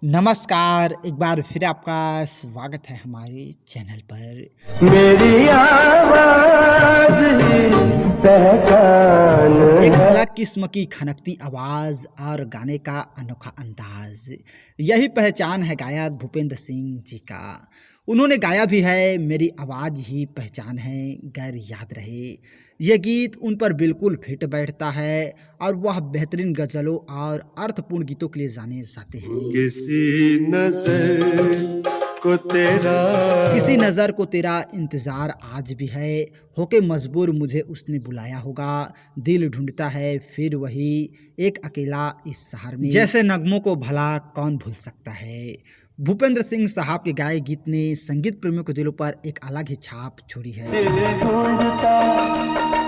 नमस्कार, एक बार फिर आपका स्वागत है हमारे चैनल पर। मेरी आवाज ही पहचान एक है। अलग किस्म की खनकती आवाज़ और गाने का अनोखा अंदाज, यही पहचान है गायक भूपेंद्र सिंह जी का। उन्होंने गाया भी है, मेरी आवाज़ ही पहचान है, गर याद रहे। यह गीत उन पर बिल्कुल फिट बैठता है और वह बेहतरीन गज़लों और अर्थपूर्ण गीतों के लिए जाने जाते हैं। किसी नजर को तेरा किसी नज़र को तेरा इंतज़ार आज भी है, होके मजबूर मुझे उसने बुलाया होगा। दिल ढूंढता है फिर वही, एक अकेला इस शहर में, जैसे नगमों को भला कौन भूल सकता है। भूपेंद्र सिंह साहब के गाए गीत ने संगीत प्रेमियों के दिलों पर एक अलग ही छाप छोड़ी है। दिल ढूंढता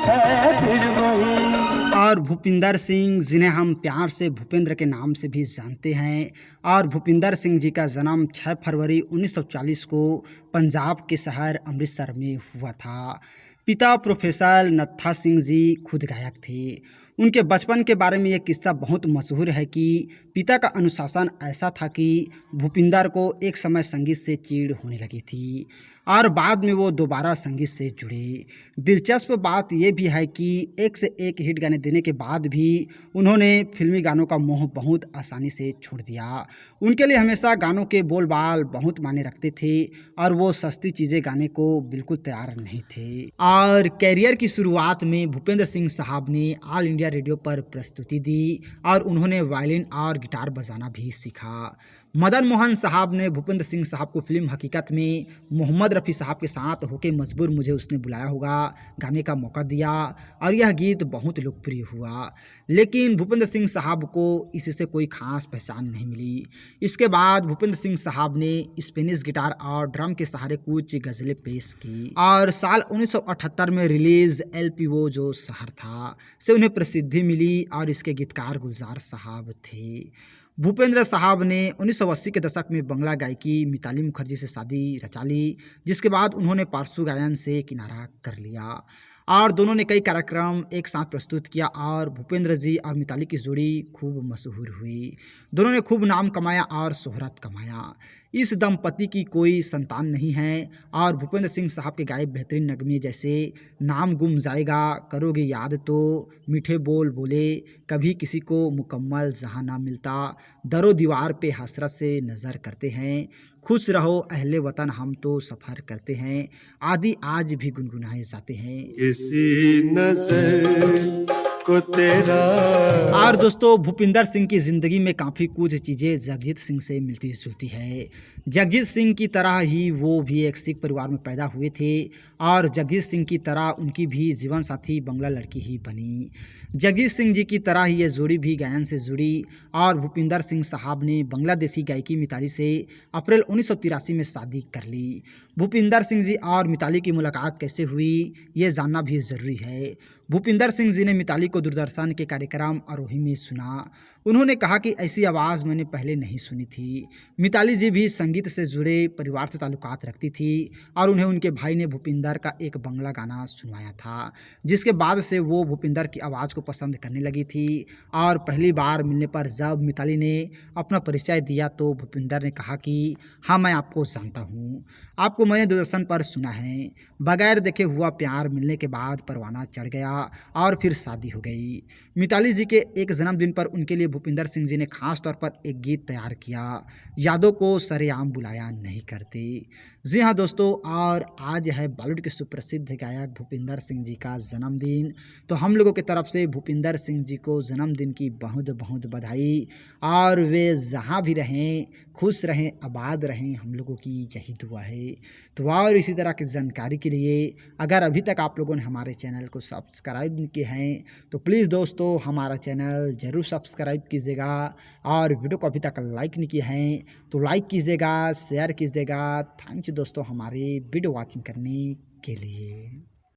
है फिर वही। और भूपिंदर सिंह, जिन्हें हम प्यार से भूपेंद्र के नाम से भी जानते हैं, और भूपिंदर सिंह जी का जन्म 6 फरवरी 1940 को पंजाब के शहर अमृतसर में हुआ था। पिता प्रोफेसर नत्था सिंह जी खुद गायक थे। उनके बचपन के बारे में ये किस्सा बहुत मशहूर है कि पिता का अनुशासन ऐसा था कि भूपिंदर को एक समय संगीत से चिढ़ होने लगी थी और बाद में वो दोबारा संगीत से जुड़े। दिलचस्प बात यह भी है कि एक से एक हिट गाने देने के बाद भी उन्होंने फिल्मी गानों का मोह बहुत आसानी से छोड़ दिया। उनके लिए हमेशा गानों के बोल बाल बहुत मायने रखते थे और वो सस्ती चीज़ें गाने को बिल्कुल तैयार नहीं थे। और कैरियर की शुरुआत में भूपेंद्र सिंह साहब ने ऑल इंडिया रेडियो पर प्रस्तुति दी और उन्होंने वायलिन और गिटार बजाना भी सीखा। मदन मोहन साहब ने भूपेंद्र सिंह साहब को फिल्म हकीकत में मोहम्मद रफ़ी साहब के साथ होके मजबूर मुझे उसने बुलाया होगा गाने का मौका दिया और यह गीत बहुत लोकप्रिय हुआ। लेकिन भूपेंद्र सिंह साहब को इससे कोई खास पहचान नहीं मिली। इसके बाद भूपेंद्र सिंह साहब ने स्पेनिश गिटार और ड्रम के सहारे कुछ गज़लें पेश की और साल 1978 में रिलीज एलपी वो जो शहर था से उन्हें प्रसिद्धि मिली और इसके गीतकार गुलजार साहब थे। भूपेंद्र साहब ने 1980 के दशक में बंगला गायकी मिताली मुखर्जी से शादी रचा ली, जिसके बाद उन्होंने पार्श्व गायन से किनारा कर लिया और दोनों ने कई कार्यक्रम एक साथ प्रस्तुत किया और भूपेंद्र जी और मिताली की जोड़ी खूब मशहूर हुई। दोनों ने खूब नाम कमाया और शोहरत कमाया। इस दंपति की कोई संतान नहीं है और भूपेंद्र सिंह साहब के गाए बेहतरीन नगमे जैसे नाम गुम जाएगा, करोगे याद तो, मीठे बोल बोले, कभी किसी को मुकम्मल जहाँ ना मिलता, दरो दीवार पे हसरत से नज़र करते हैं, खुश रहो अहले वतन हम तो सफ़र करते हैं, आदि आज भी गुनगुनाए जाते हैं। किसी नजर को तेरा और दोस्तों, भूपिंदर सिंह की ज़िंदगी में काफ़ी कुछ चीज़ें जगजीत सिंह से मिलती जुलती है। जगजीत सिंह की तरह ही वो भी एक सिख परिवार में पैदा हुए थे और जगजीत सिंह की तरह उनकी भी जीवन साथी बंगला लड़की ही बनी। जगजीत सिंह जी की तरह ही ये जोड़ी भी गायन से जुड़ी और भूपिंदर सिंह साहब ने बांग्लादेशी गायकी मिताली से अप्रैल 1983 में शादी कर ली। भूपिंदर सिंह जी और मिताली की मुलाकात कैसे हुई ये जानना भी ज़रूरी है। भूपिंदर सिंह जी ने मिताली को दूरदर्शन के कार्यक्रम आरोही में सुना। उन्होंने कहा कि ऐसी आवाज़ मैंने पहले नहीं सुनी थी। मिताली जी भी संगीत से जुड़े परिवार से ताल्लुकात रखती थी और उन्हें उनके भाई ने भूपिंदर का एक बंगला गाना सुनवाया था, जिसके बाद से वो भूपिंदर की आवाज़ को पसंद करने लगी थी। और पहली बार मिलने पर जब मिताली ने अपना परिचय दिया तो भूपिंदर ने कहा कि हाँ, मैं आपको जानता हूँ, आपको मैंने दूरदर्शन पर सुना है। बगैर देखे हुआ प्यार मिलने के बाद परवाना चढ़ गया और फिर शादी हो गई। मिताली जी के एक जन्मदिन पर उनके लिए भूपिंदर सिंह जी ने खास तौर पर एक गीत तैयार किया, यादों को सरेआम बुलाया नहीं करते। जी हाँ दोस्तों, और आज है बॉलीवुड के सुप्रसिद्ध गायक भूपिंदर सिंह जी का जन्मदिन। तो हम लोगों की तरफ से भूपिंदर सिंह जी को जन्मदिन की बहुत बहुत बधाई और वे जहाँ भी रहें खुश रहें, आबाद रहें, हम लोगों की यही दुआ है। तो और इसी तरह की जानकारी के लिए अगर अभी तक आप लोगों ने हमारे चैनल को सब्सक्राइब नहीं किए हैं तो प्लीज़ दोस्तों हमारा चैनल ज़रूर सब्सक्राइब कीजिएगा और वीडियो को अभी तक लाइक नहीं किए हैं तो लाइक कीजिएगा, शेयर कीजिएगा। थैंक्स दोस्तों हमारी वीडियो वॉचिंग करने के लिए।